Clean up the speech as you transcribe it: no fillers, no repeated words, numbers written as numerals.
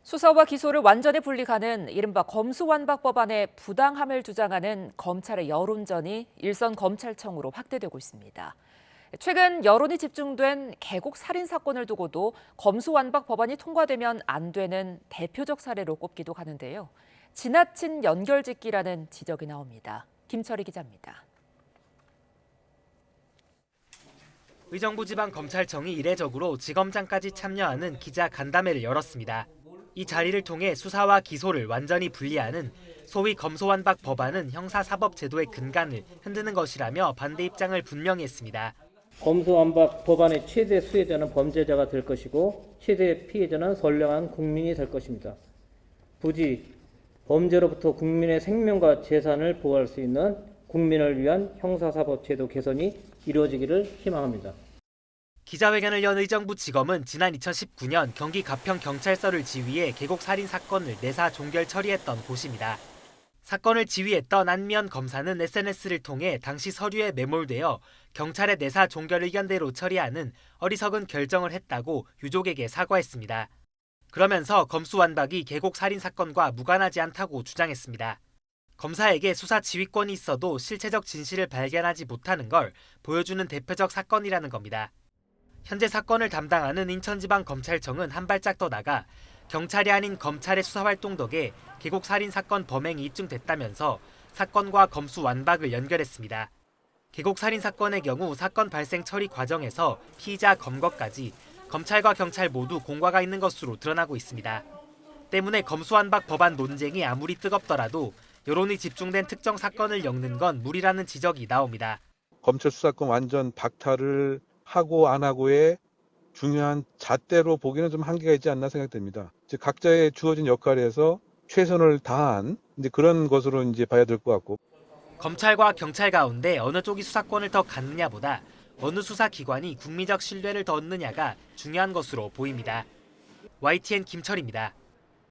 수사와 기소를 완전히 분리하는 이른바 검수완박 법안의 부당함을 주장하는 검찰의 여론전이 일선 검찰청으로 확대되고 있습니다. 최근 여론이 집중된 계곡 살인 사건을 두고도 검수완박 법안이 통과되면 안 되는 대표적 사례로 꼽기도 하는데요. 지나친 연결짓기라는 지적이 나옵니다. 김철희 기자입니다. 의정부지방검찰청이 이례적으로 지검장까지 참여하는 기자 간담회를 열었습니다. 이 자리를 통해 수사와 기소를 완전히 분리하는 소위 검수완박 법안은 형사사법제도의 근간을 흔드는 것이라며 반대 입장을 분명히 했습니다. 검수완박 법안의 최대 수혜자는 범죄자가 될 것이고 최대 피해자는 선량한 국민이 될 것입니다. 부디 범죄로부터 국민의 생명과 재산을 보호할 수 있는 국민을 위한 형사사법제도 개선이 이루어지기를 희망합니다. 기자회견을 연 의정부지검은 지난 2019년 경기 가평경찰서를 지휘해 계곡 살인 사건을 내사 종결 처리했던 곳입니다. 사건을 지휘했던 안미연 검사는 SNS를 통해 당시 서류에 매몰되어 경찰의 내사 종결 의견대로 처리하는 어리석은 결정을 했다고 유족에게 사과했습니다. 그러면서 검수완박이 계곡 살인 사건과 무관하지 않다고 주장했습니다. 검사에게 수사 지휘권이 있어도 실체적 진실을 발견하지 못하는 걸 보여주는 대표적 사건이라는 겁니다. 현재 사건을 담당하는 인천지방검찰청은 한 발짝 더 나가 경찰이 아닌 검찰의 수사활동 덕에 계곡 살인 사건 범행이 입증됐다면서 사건과 검수완박을 연결했습니다. 계곡 살인 사건의 경우 사건 발생 처리 과정에서 피의자 검거까지 검찰과 경찰 모두 공과가 있는 것으로 드러나고 있습니다. 때문에 검수완박 법안 논쟁이 아무리 뜨겁더라도 여론이 집중된 특정 사건을 엮는 건 무리라는 지적이 나옵니다. 검찰 수사권 완전 박탈을 하고 안 하고의 중요한 잣대로 보기는 좀 한계가 있지 않나 생각됩니다. 즉 각자의 주어진 역할에서 최선을 다한 그런 것으로 봐야 될 것 같고. 검찰과 경찰 가운데 어느 쪽이 수사권을 더 갖느냐보다 어느 수사기관이 국민적 신뢰를 더 얻느냐가 중요한 것으로 보입니다. YTN 김철입니다.